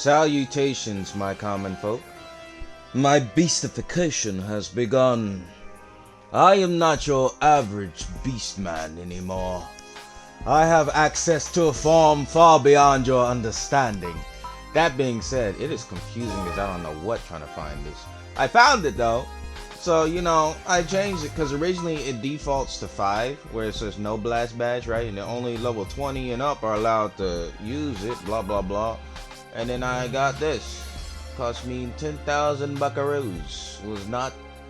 Salutations, my common folk. My beastification has begun. I am not your average beastman anymore. I have access to a form far beyond your understanding. That being said, it is confusing as I don't know what trying to find this. I found it though. So, I changed it because originally it defaults to 5, where it says no blast badge, right? And only level 20 and up are allowed to use it, blah, blah, blah. And then I got this. Cost me 10,000 buckaroos.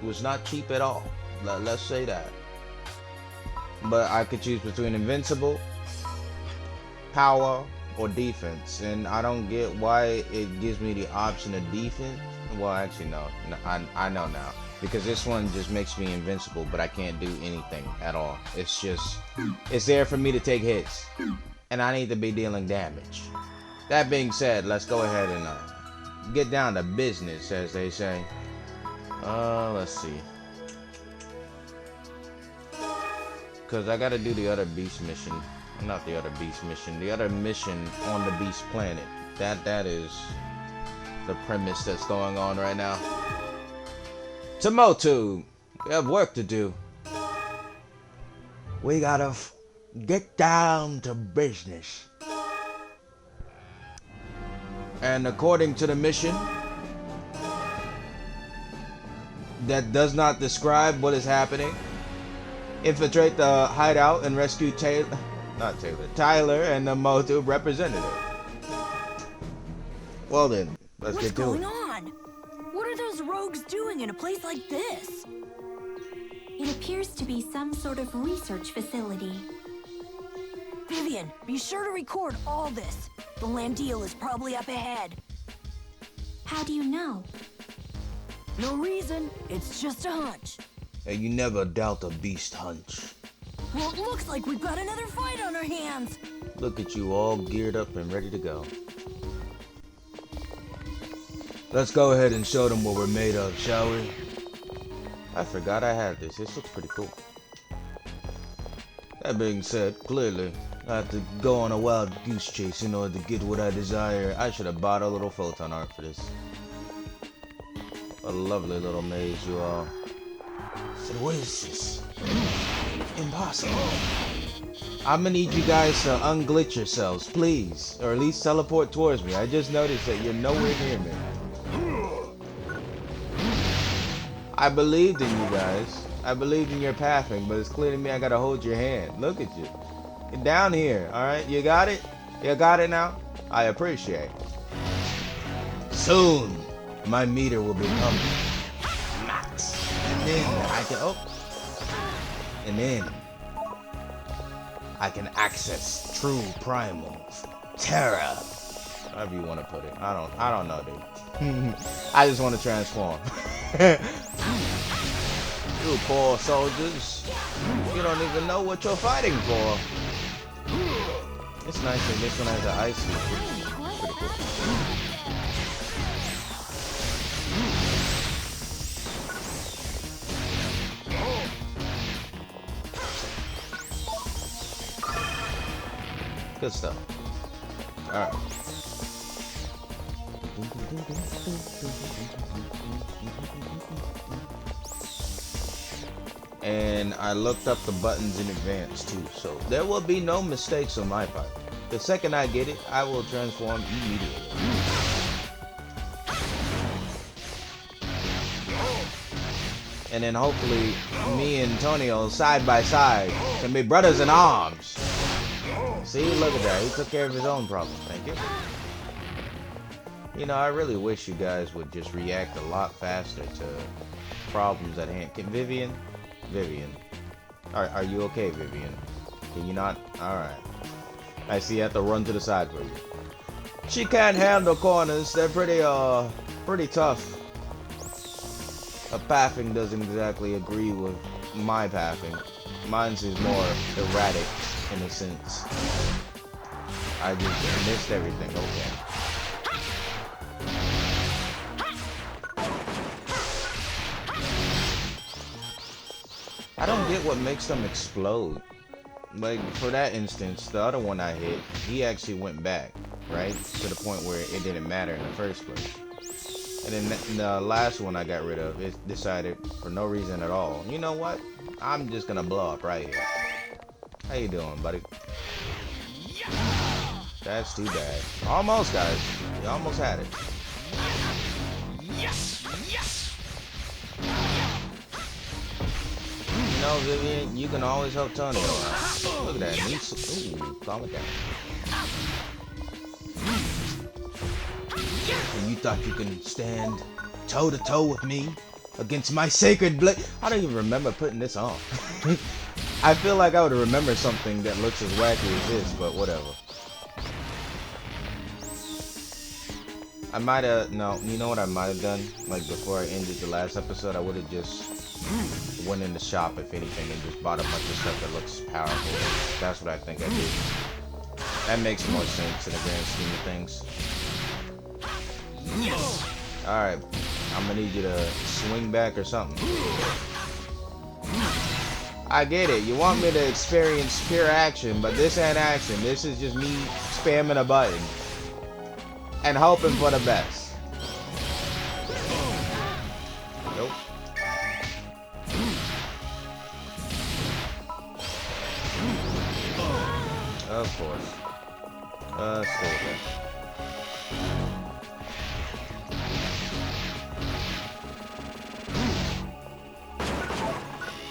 Was not cheap at all. Let's say that. But I could choose between invincible, power, or defense. And I don't get why it gives me the option of defense. Well, actually, no. I know now. Because this one just makes me invincible, but I can't do anything at all. It's there for me to take hits. And I need to be dealing damage. That being said, let's go ahead and get down to business, as they say. Let's see. Because I gotta do the other beast mission. Not the other beast mission. The other mission on the beast planet. That is the premise that's going on right now. Tomotu, we have work to do. We gotta get down to business. And according to the mission, that does not describe what is happening. Infiltrate the hideout and rescue Tyler and the Motu representative. Well then, let's get to it. What's going on? What are those rogues doing in a place like this? It appears to be some sort of research facility. Vivian, be sure to record all this. The land deal is probably up ahead. How do you know? No reason, it's just a hunch. And you never doubt a beast hunch. Well, it looks like we've got another fight on our hands. Look at you all geared up and ready to go. Let's go ahead and show them what we're made of, shall we? I forgot I had this. This looks pretty cool. That being said, clearly, I have to go on a wild goose chase in order to get what I desire. I should have bought a little photon art for this. A lovely little maze, you all. So what is this? Impossible. I'm gonna need you guys to unglitch yourselves, please. Or at least teleport towards me. I just noticed that you're nowhere near me. I believed in you guys. I believed in your pathing, but it's clear to me I gotta hold your hand. Look at you. Get down here, alright? You got it? You got it now? I appreciate it. Soon, my meter will become max. And then I can, and then I can access true primal terror. However you want to put it. I don't know, dude. I just want to transform. You poor soldiers. You don't even know what you're fighting for. It's nice that this one has an ice suit. Pretty cool. Good stuff. Alright. And I looked up the buttons in advance too, so there will be no mistakes on my part. The second I get it, I will transform immediately. And then hopefully me and Antonio side by side can be brothers in arms. See, look at that. He took care of his own problem. Thank you. I really wish you guys would just react a lot faster to problems at hand. Vivian? Are you okay, Vivian? Can you not? Alright. I see you have to run to the side for you. She can't handle corners. They're pretty tough. Her pathing doesn't exactly agree with my pathing. Mine's is more erratic in a sense. I just missed everything. Okay. I don't get what makes them explode. Like, for that instance, the other one I hit, he actually went back. right? To the point where it didn't matter in the first place. And then the last one I got rid of, it decided for no reason at all, you know what? I'm just gonna blow up right here. How you doing, buddy? That's too bad. Almost, guys. You almost had it. You know, Vivian, you can always help Tony out. Look at that. Ooh, calm it down. And you thought you can stand toe to toe with me against my sacred blade? I don't even remember putting this on. I feel like I would remember something that looks as wacky as this, but whatever. I might have, no, you know what I might have done? Like before I ended the last episode, I would have just went in the shop, if anything, and just bought a bunch of stuff that looks powerful. That's what I think I did. That makes more sense in the grand scheme of things. Alright, I'm gonna need you to swing back or something. I get it, you want me to experience pure action, but this ain't action. This is just me spamming a button and hoping for the best. Nope. Of course. Still okay.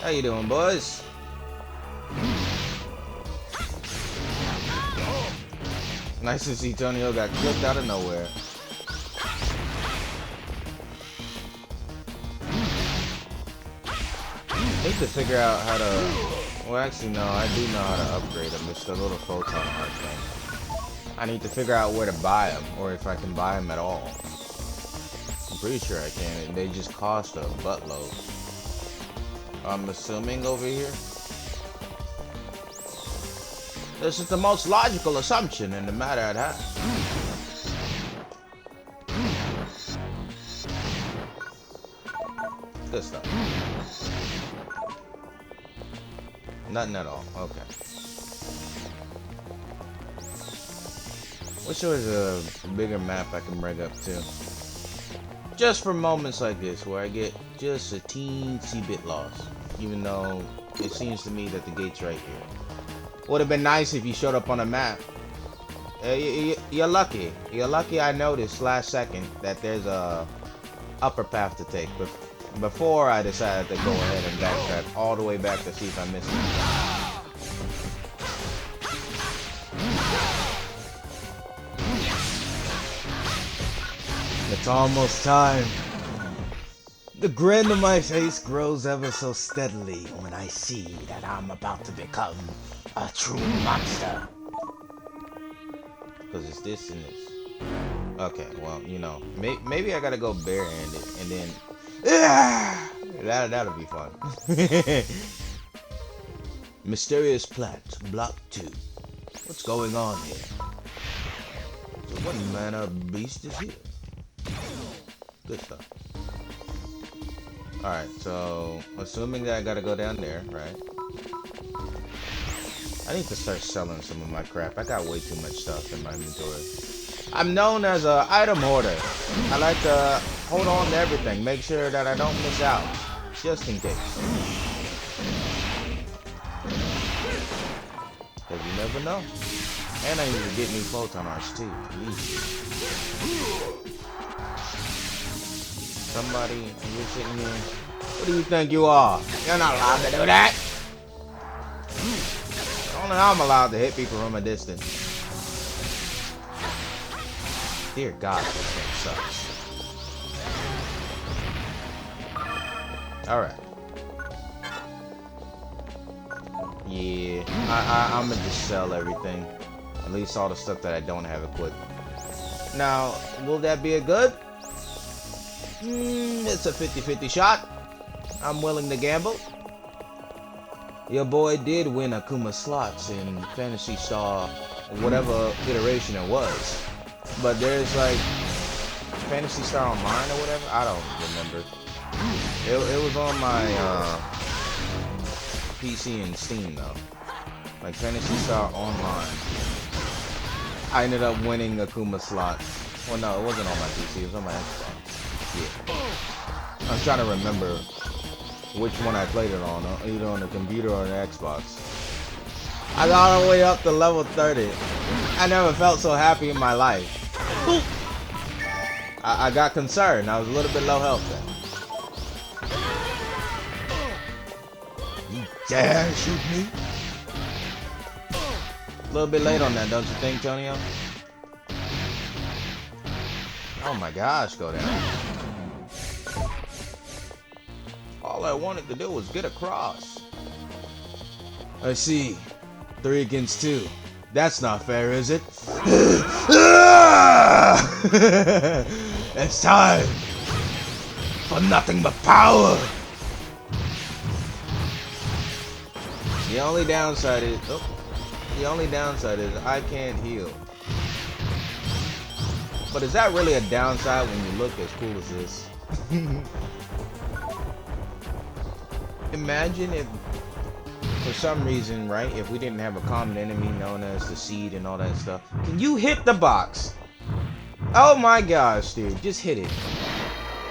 How you doing, boys? Nice to see Tonio got kicked out of nowhere. Need to figure out how to... Well, actually, no, I do know how to upgrade them. It's the little photon art thing. I need to figure out where to buy them, or if I can buy them at all. I'm pretty sure I can, and they just cost a buttload. I'm assuming over here. This is the most logical assumption in the matter at hand. Good stuff. Nothing at all. Okay. Wish there was a bigger map I can bring up too. Just for moments like this where I get just a teensy bit lost. Even though it seems to me that the gate's right here. Would have been nice if you showed up on a map. You're lucky. You're lucky I noticed last second that there's a upper path to take. But before I decided to go ahead and backtrack all the way back to see if I missed it. It's almost time. The grin on my face grows ever so steadily when I see that I'm about to become a true monster. Because it's this and this. Okay, well, you know, maybe I gotta go barehanded and then... That'll be fun. Mysterious plant, block 2. What's going on here? So what manner of beast is here? Good stuff. Alright, so assuming that I gotta go down there, right? I need to start selling some of my crap. I got way too much stuff in my inventory. I'm known as an item hoarder. I like to hold on to everything, make sure that I don't miss out, just in case. Because you never know. And I need to get new photon arts too. Somebody, you're sitting here. What do you think you are? You're not allowed to do that. Only I'm allowed to hit people from a distance. Dear God, this thing sucks. Alright. Yeah, I'm gonna just sell everything. At least all the stuff that I don't have equipped. Now, will that be a good? It's a 50-50 shot. I'm willing to gamble. Your boy did win Akuma slots in Phantasy Star, whatever iteration it was. But there's like Phantasy Star Online or whatever. I don't remember. It was on my PC and Steam though. Like Phantasy Star Online. I ended up winning Akuma slot. Well, no, it wasn't on my PC. It was on my Xbox. Yeah. I'm trying to remember which one I played it on, either on the computer or the Xbox. I got all the way up to level 30. I never felt so happy in my life. I got concerned. I was a little bit low health then. You dare shoot me? A little bit late on that, don't you think, Tonio? Oh my gosh, go down. All I wanted to do was get across. I see. 3 against 2. That's not fair, is it? It's time for nothing but power. The only downside is I can't heal. But is that really a downside when you look as cool as this? Imagine if, for some reason, right, if we didn't have a common enemy known as the seed and all that stuff. Can you hit the box? Oh my gosh, dude, just hit it.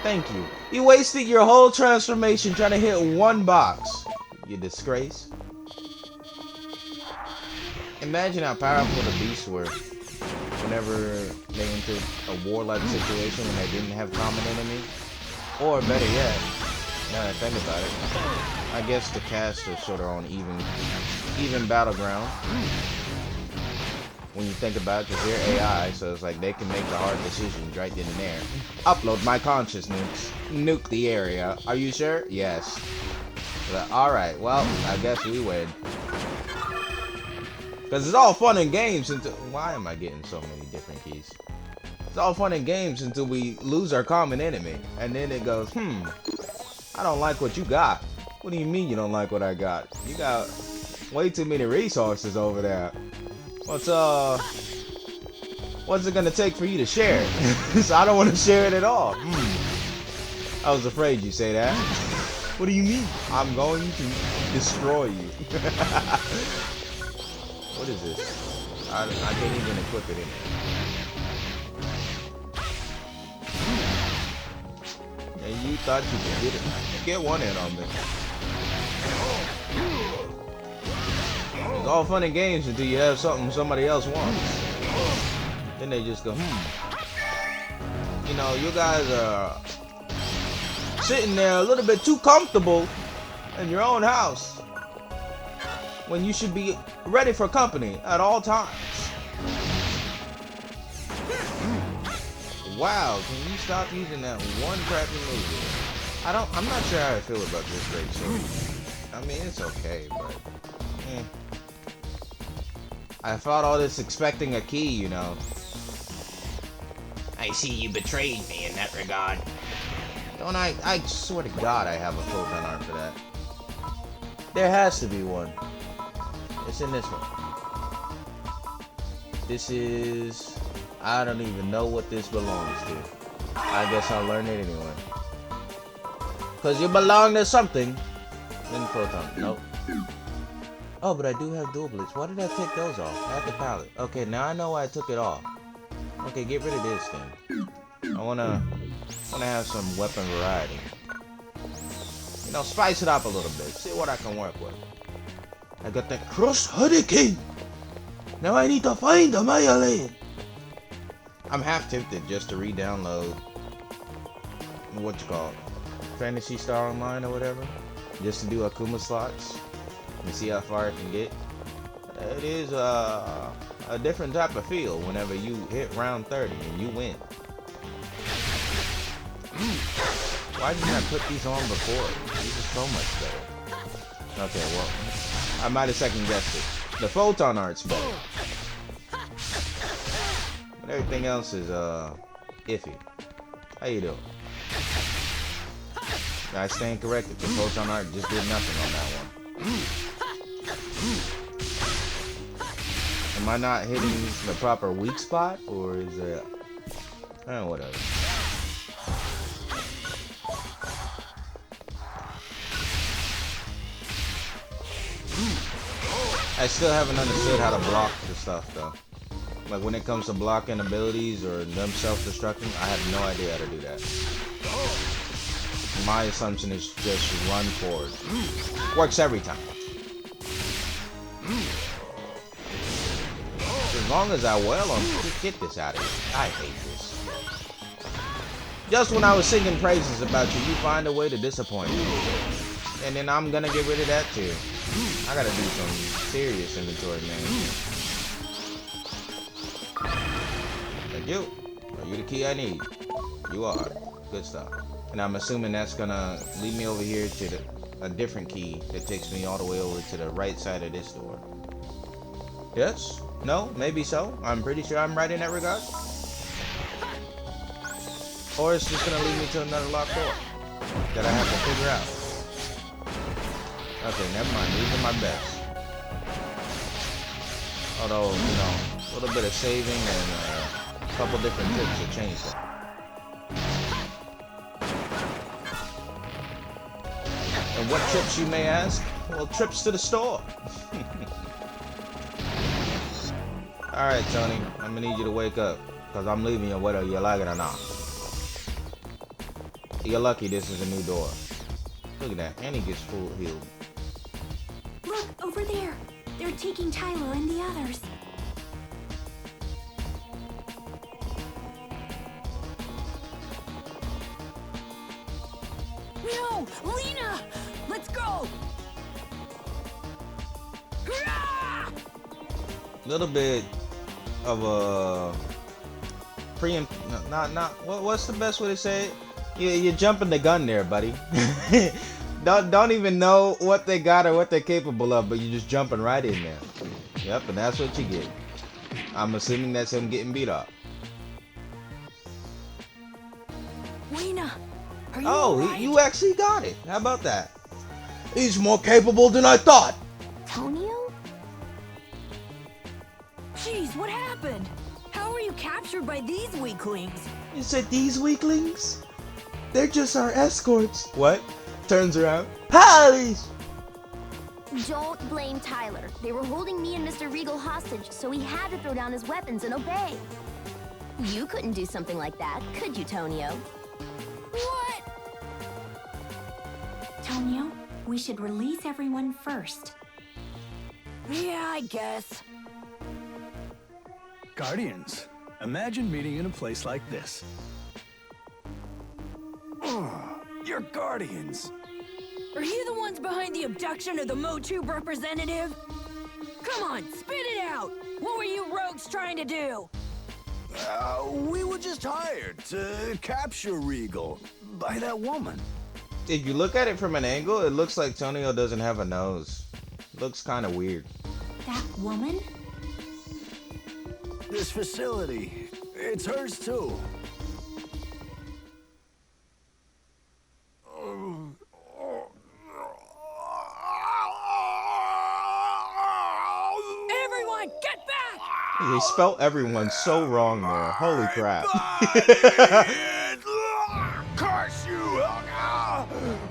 Thank you. You wasted your whole transformation trying to hit one box. You disgrace. Imagine how powerful the beasts were whenever they entered a warlike situation when they didn't have common enemies. Or better yet, now that I think about it, I guess the cast are sort of on even battleground. When you think about it, because they're AI, so it's like they can make the hard decisions right then and there. Upload my consciousness. Nuke the area. Are you sure? Yes. Alright, well, I guess we win. Because it's all fun and games until... Why am I getting so many different keys? It's all fun and games until we lose our common enemy. And then it goes, I don't like what you got. What do you mean you don't like what I got? You got way too many resources over there. What's it gonna take for you to share it? So I don't want to share it at all. I was afraid you'd say that. What do you mean? I'm going to destroy you. What is this? I can't even equip it in there. And you thought you could get it. Get one in on me. It's all fun and games until you have something somebody else wants. Then they just go, You know, you guys are sitting there a little bit too comfortable in your own house when you should be ready for company at all times. Wow, can you stop using that one crappy movie? I'm not sure how I feel about this great show. I mean, it's okay, but I fought all this expecting a key, you know. I see you betrayed me in that regard. Don't I swear to God I have a photon art for that. There has to be one. It's in this one. This is... I don't even know what this belongs to. I guess I'll learn it anyway. Cause you belong to something. Then photon. Nope. Oh, but I do have dual blitz. Why did I take those off? I have the palette. Okay, now I know why I took it off. Okay, get rid of this then. I wanna have some weapon variety. You know, spice it up a little bit. See what I can work with. I got that cross hurricane. Now I need to find the Maya lane. I'm half tempted just to re-download what you call it, Fantasy Star Online or whatever, just to do Akuma slots and see how far I can get. It is a different type of feel whenever you hit round 30 and you win. Why didn't I put these on before? These are so much better. Okay, well, I might have second guessed it. The photon art's better. But everything else is iffy. How you doing? I stand corrected. The photon art just did nothing on that one. Am I not hitting the proper weak spot, or is it? Whatever. I still haven't understood how to block the stuff though. Like when it comes to blocking abilities or them self-destructing, I have no idea how to do that. My assumption is just run forward. Works every time. As long as I well on, get this out of here. I hate this. Just when I was singing praises about you, you find a way to disappoint me. And then I'm gonna get rid of that too. I gotta do some serious inventory, man. Thank you. Are you the key I need? You are. Good stuff. And I'm assuming that's gonna lead me over here to a different key that takes me all the way over to the right side of this door. Yes? No? Maybe so? I'm pretty sure I'm right in that regard. Or it's just gonna lead me to another locked door that I have to figure out. Okay, never mind. These are my best. Although, you know, a little bit of saving and a couple different tips to change that. And what trips, you may ask? Well, trips to the store. Alright, Tony. I'm gonna need you to wake up. Because I'm leaving you whether you like it or not. You're lucky this is a new door. Look at that. And he gets full healed. Look, over there. They're taking Tyler and the others. No! Lena! Let's go! Little bit of a what's the best way to say it? You're jumping the gun there, buddy. don't even know what they got or what they're capable of, but you're just jumping right in there. Yep, and that's what you get. I'm assuming that's him getting beat up. Lena, are you Oh, alright? you actually got it. How about that? He's more capable than I thought. Tonio? Jeez, what happened? How were you captured by these weaklings? You said these weaklings? They're just our escorts. What? Turns around. Police! Don't blame Tyler. They were holding me and Mr. Regal hostage, so he had to throw down his weapons and obey. You couldn't do something like that, could you, Tonio? What? Tonio, we should release everyone first. Yeah, I guess. Guardians, imagine meeting in a place like this. You're Guardians. Are you the ones behind the abduction of the MoTube representative? Come on, spit it out! What were you rogues trying to do? We were just hired to capture Regal by that woman. If you look at it from an angle, it looks like Tonio doesn't have a nose. Looks kind of weird. That woman? This facility, it's hers too. Everyone, get back! They spelled everyone so wrong there. Holy crap. Curse you!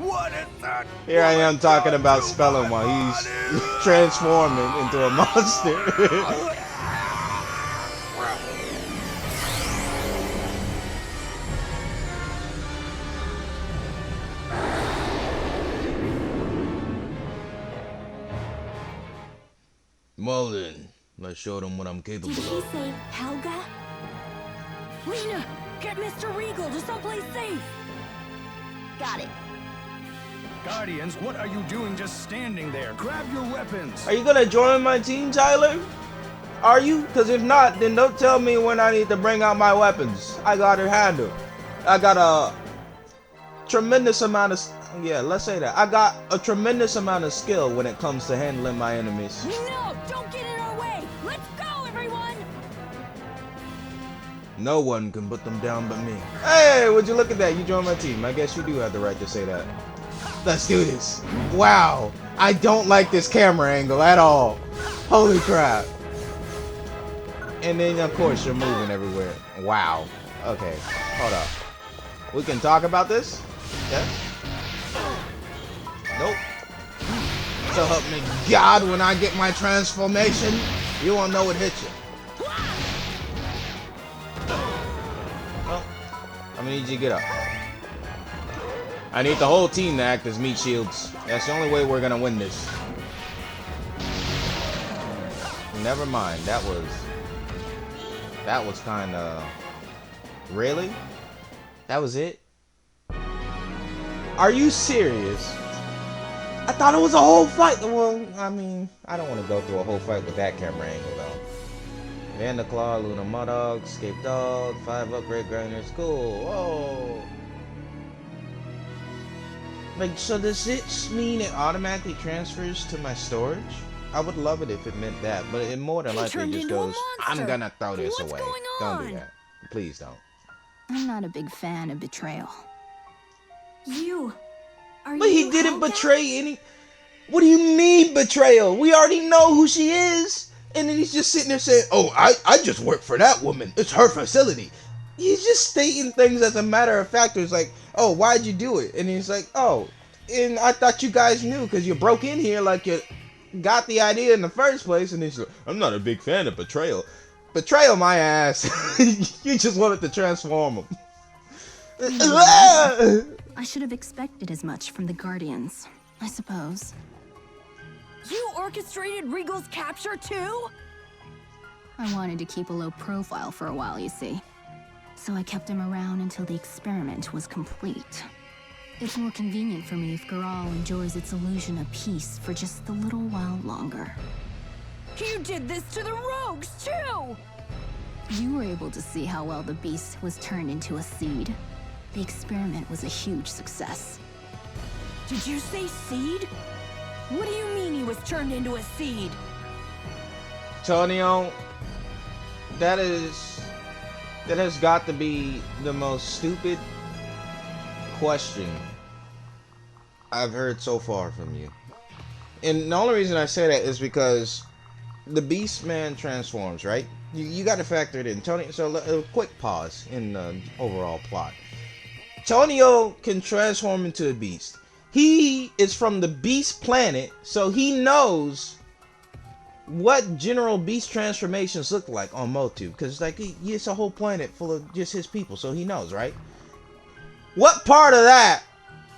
What is that? Here I am talking about spelling while he's transforming into a monster. Well then, let's show them what I'm capable Did he of. say Helga? Lena, get Mr. Regal to someplace safe! Got it. Guardians, what are you doing just standing there? Grab your weapons! Are you gonna join my team, Tyler? Are you? Because if not, then don't tell me when I need to bring out my weapons. I got it handled. I got a tremendous amount of... Yeah, let's say that. I got a tremendous amount of skill when it comes to handling my enemies. No, don't get in our way! Let's go, everyone! No one can put them down but me. Hey, would you look at that? You joined my team. I guess you do have the right to say that. Let's do this. Wow. I don't like this camera angle at all. Holy crap. And then, of course, you're moving everywhere. Wow. Okay. Hold up. We can talk about this? Yeah? Nope. So help me God, when I get my transformation, you won't know it hit you. I'm gonna need you to get up. I need the whole team to act as meat shields. That's the only way we're gonna win this. Never mind. That was kind of... Really? That was it? Are you serious? I thought it was a whole fight. Well, I mean, I don't want to go through a whole fight with that camera angle, though. Vandaclaw, Luna Mudog, Escape Dog, 5 upgrade grinders. Cool. Whoa. Like, so does it mean it automatically transfers to my storage? I would love it if it meant that, but it more than likely just goes, I'm gonna throw this away. Don't do that. Please don't. I'm not a big fan of betrayal. But he didn't betray any... What do you mean betrayal? We already know who she is. And then he's just sitting there saying, oh, I just work for that woman. It's her facility. He's just stating things as a matter of fact. It's like, oh, why'd you do it? And he's like, oh, and I thought you guys knew because you broke in here like you got the idea in the first place. And he's like, I'm not a big fan of betrayal. Betrayal my ass. You just wanted to transform him. I should have expected as much from the Guardians, I suppose. You orchestrated Regal's capture too? I wanted to keep a low profile for a while, you see. So I kept him around until the experiment was complete. It's more convenient for me if Garal enjoys its illusion of peace for just a little while longer. You did this to the rogues too! You were able to see how well the beast was turned into a seed. The experiment was a huge success. Did you say seed? What do you mean he was turned into a seed? Tonio, that has got to be the most stupid question I've heard so far from you. And the only reason I say that is because the Beast Man transforms, right? You got to factor it in. Tony, so a quick pause in the overall plot. Tonio can transform into a beast. He is from the Beast planet, so he knows what general beast transformations look like on Motu, because like it's a whole planet full of just his people, so he knows, right? What part of that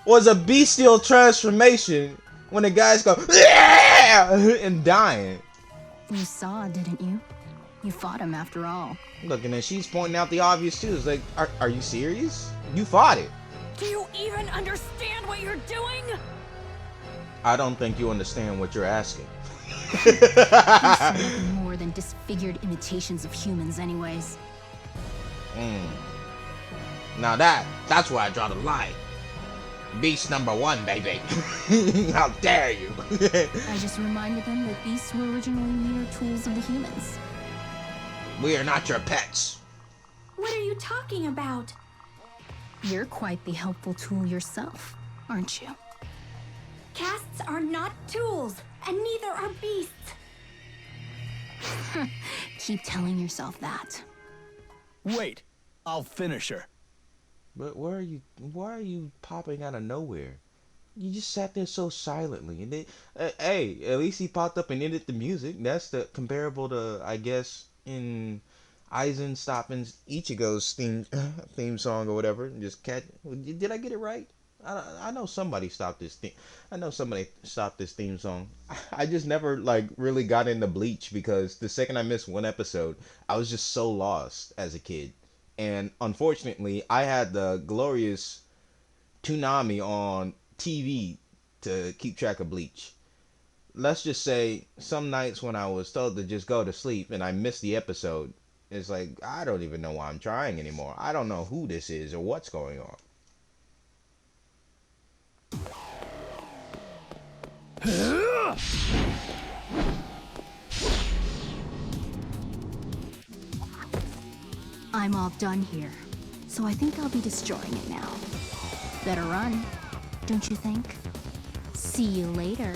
was a bestial transformation when the guys go and dying? You saw, didn't you? You fought him after all. Look, and then she's pointing out the obvious too. It's like, are you serious? You fought it. Do you even understand what you're doing? I don't think you understand what you're asking. Beasts are nothing more than disfigured imitations of humans anyways. Now that's where I draw the line. Beast number 1, baby. How dare you? I just reminded them that beasts were originally mere tools of the humans. We are not your pets. What are you talking about? You're quite the helpful tool yourself, aren't you? Casts are not tools, and neither are beasts. Keep telling yourself that. Wait, I'll finish her. But why are you popping out of nowhere? You just sat there so silently, and hey, at least he popped up and ended the music. That's the comparable to, I guess, in Aizen stopping Ichigo's theme song or whatever. Just catch. Did I get it right? I know somebody stopped this thing. I know somebody stopped this theme song. I just never like really got into Bleach because the second I missed one episode, I was just so lost as a kid. And unfortunately, I had the glorious Toonami on TV to keep track of Bleach. Let's just say some nights when I was told to just go to sleep and I missed the episode, it's like, I don't even know why I'm trying anymore. I don't know who this is or what's going on. I'm all done here, so I think I'll be destroying it now. Better run, don't you think? See you later.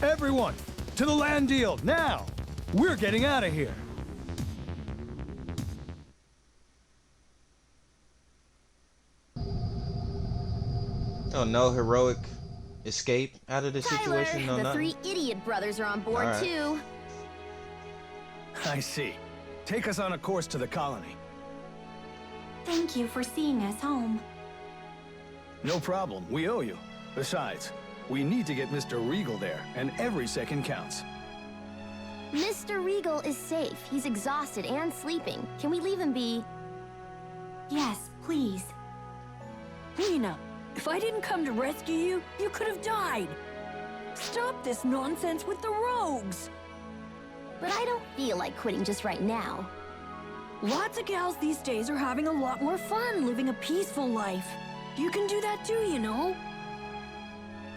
Everyone, to the land deal, now! We're getting out of here! Oh, no heroic escape out of this Tyler, situation? No, the nothing? 3 idiot brothers are on board All right. too. I see. take us on a course to the colony. Thank you for seeing us home. No problem, we owe you. Besides, we need to get Mr. Regal there, and every second counts. Mr. Regal is safe. He's exhausted and sleeping. Can we leave him be? Yes, please. Lena, if I didn't come to rescue you, you could have died. Stop this nonsense with the rogues. But I don't feel like quitting just right now. Lots of gals these days are having a lot more fun living a peaceful life. You can do that too, you know.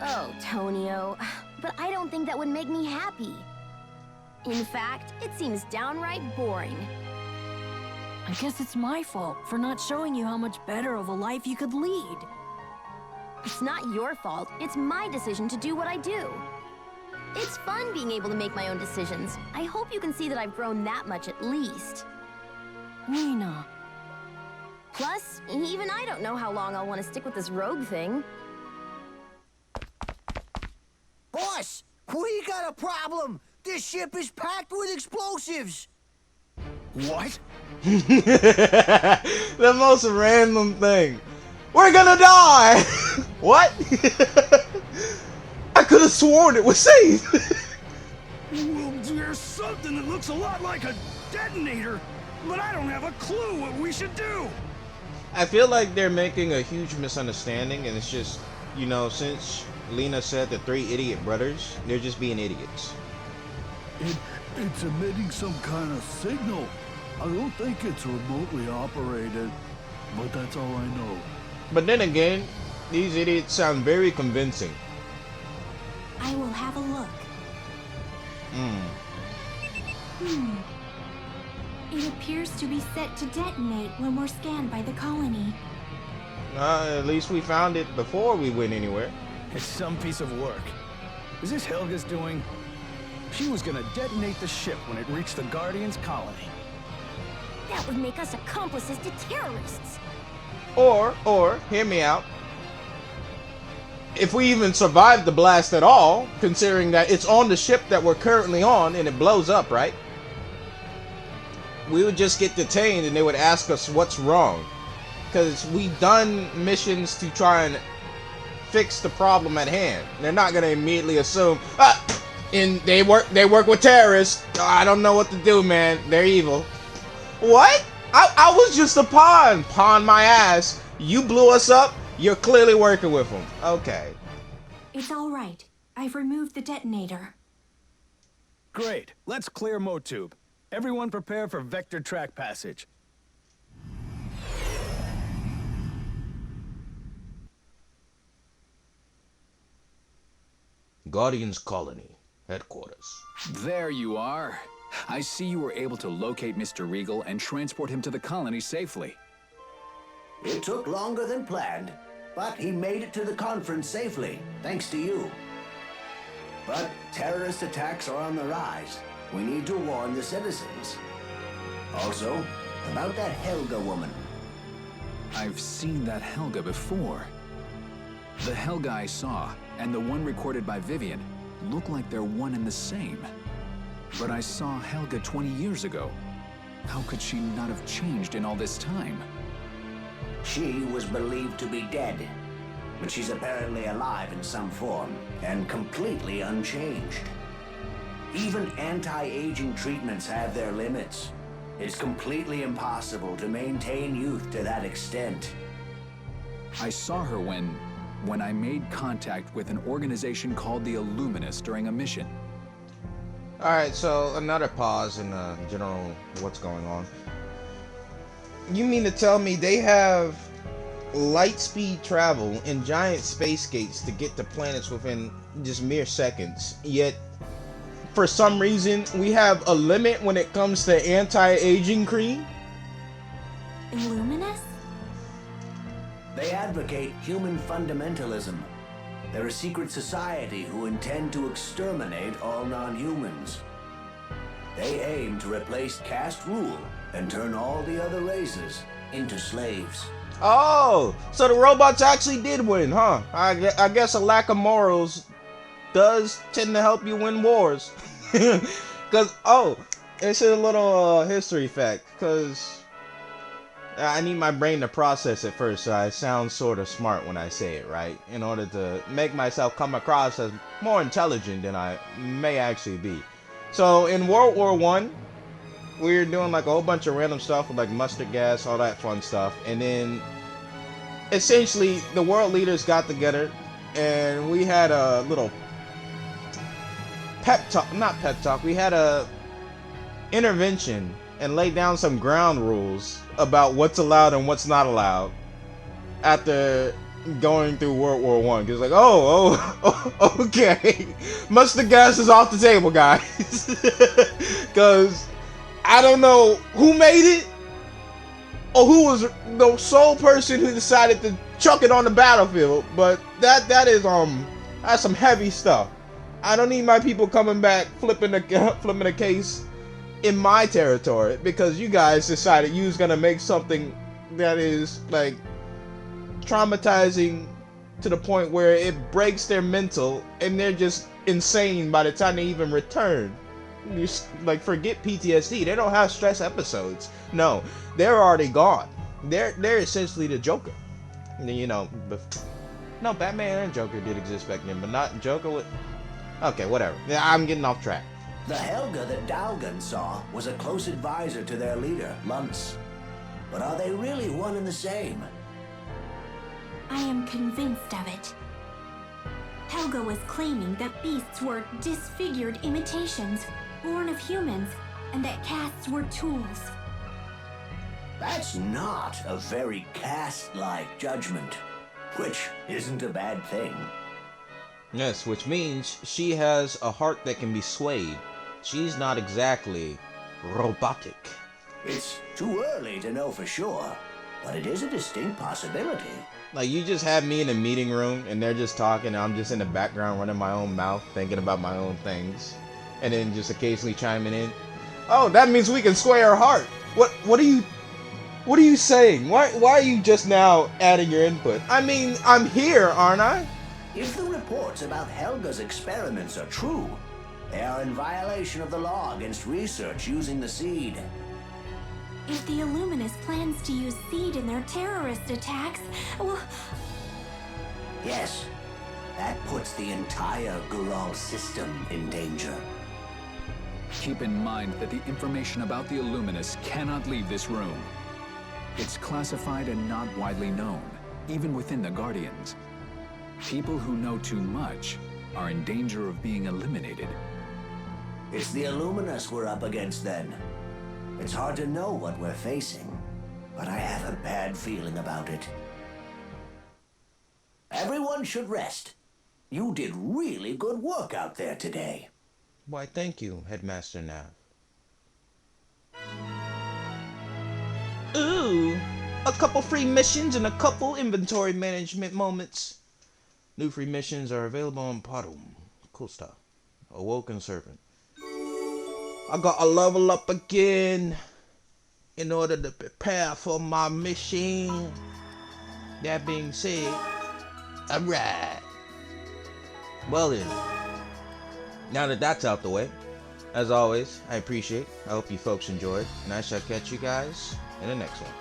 Oh, Tonio, but I don't think that would make me happy. In fact, it seems downright boring. I guess it's my fault for not showing you how much better of a life you could lead. It's not your fault. It's my decision to do what I do. It's fun being able to make my own decisions. I hope you can see that I've grown that much at least. Lena. Plus, even I don't know how long I'll want to stick with this rogue thing. Boss, we got a problem. This ship is packed with explosives. What? The most random thing. We're gonna die! What? I could have sworn it was safe. Well, there's something that looks a lot like a detonator, but I don't have a clue what we should do. I feel like they're making a huge misunderstanding, and it's just, you know, since Lena said the 3 idiot brothers, they're just being idiots. It's emitting some kind of signal. I don't think it's remotely operated, but that's all I know. But then again, these idiots sound very convincing. I will have a look. It appears to be set to detonate when we're scanned by the colony. At least we found it before we went anywhere. It's some piece of work. Is this Helga's doing? She was gonna detonate the ship when it reached the Guardian's colony. That would make us accomplices to terrorists. Or, hear me out. If we even survive the blast at all, considering that it's on the ship that we're currently on and it blows up, right? We would just get detained and they would ask us what's wrong. Because we've done missions to try and fix the problem at hand. They're not going to immediately assume, and they work with terrorists. I don't know what to do, man. They're evil. What? I was just a pawn. Pawn my ass. You blew us up. You're clearly working with them. Okay. It's all right. I've removed the detonator. Great. Let's clear Motube. Everyone prepare for vector track passage. Guardian's Colony, headquarters. There you are. I see you were able to locate Mr. Regal and transport him to the colony safely. It took longer than planned, but he made it to the conference safely, thanks to you. But terrorist attacks are on the rise. We need to warn the citizens. Also, about that Helga woman. I've seen that Helga before. The Helga I saw and the one recorded by Vivian look like they're one and the same. But I saw Helga 20 years ago. How could she not have changed in all this time? She was believed to be dead, but she's apparently alive in some form and completely unchanged. Even anti-aging treatments have their limits. It's completely impossible to maintain youth to that extent. I saw her when I made contact with an organization called the Illuminists during a mission. Alright, so another pause in general what's going on. You mean to tell me they have light speed travel and giant space gates to get to planets within just mere seconds, yet for some reason we have a limit when it comes to anti-aging cream? Illuminous? They advocate human fundamentalism. They're a secret society who intend to exterminate all non-humans. They aim to replace caste rule and turn all the other races into slaves. Oh, so the robots actually did win, huh? I guess a lack of morals does tend to help you win wars. Because, it's a little history fact, because I need my brain to process it first, so I sound sort of smart when I say it, right? In order to make myself come across as more intelligent than I may actually be. So in World War One, we were doing like a whole bunch of random stuff with like mustard gas, all that fun stuff, and then essentially the world leaders got together, and we had a little pep talk, not pep talk. We had a intervention and laid down some ground rules about what's allowed and what's not allowed after going through World War One. Because like, oh, okay, mustard gas is off the table, guys. Because I don't know who made it or who was the sole person who decided to chuck it on the battlefield, but that is that's some heavy stuff. I don't need my people coming back flipping the case in my territory because you guys decided you was gonna make something that is like traumatizing to the point where it breaks their mental and they're just insane by the time they even return. You like forget PTSD. They don't have stress episodes. No, they're already gone. They're essentially the Joker. You know, no, Batman and Joker did exist back then, but not Joker with. Okay, whatever. Yeah, I'm getting off track. The Helga that Dalgan saw was a close advisor to their leader, Luntz. But are they really one and the same? I am convinced of it. Helga was claiming that beasts were disfigured imitations, born of humans, and that casts were tools. That's not a very caste-like judgment, which isn't a bad thing. Yes, which means she has a heart that can be swayed. She's not exactly robotic. It's too early to know for sure, but it is a distinct possibility. Like, you just have me in a meeting room, and they're just talking, and I'm just in the background running my own mouth, thinking about my own things, and then just occasionally chiming in. Oh, that means we can sway her heart. What are you saying? Why are you just now adding your input? I mean, I'm here, aren't I? If the reports about Helga's experiments are true, they are in violation of the law against research using the seed. If the Illuminus plans to use seed in their terrorist attacks, well... Yes, that puts the entire Gural system in danger. Keep in mind that the information about the Illuminus cannot leave this room. It's classified and not widely known, even within the Guardians. People who know too much are in danger of being eliminated. It's the Illuminus we're up against then. It's hard to know what we're facing, but I have a bad feeling about it. Everyone should rest. You did really good work out there today. Why, thank you, Headmaster Nav. Ooh, a couple free missions and a couple inventory management moments. New free missions are available on Podum. Cool stuff. Awoken Servant. I gotta level up again in order to prepare for my mission. That being said, alright. Well then, now that that's out the way, as always, I appreciate it. I hope you folks enjoyed, and I shall catch you guys in the next one.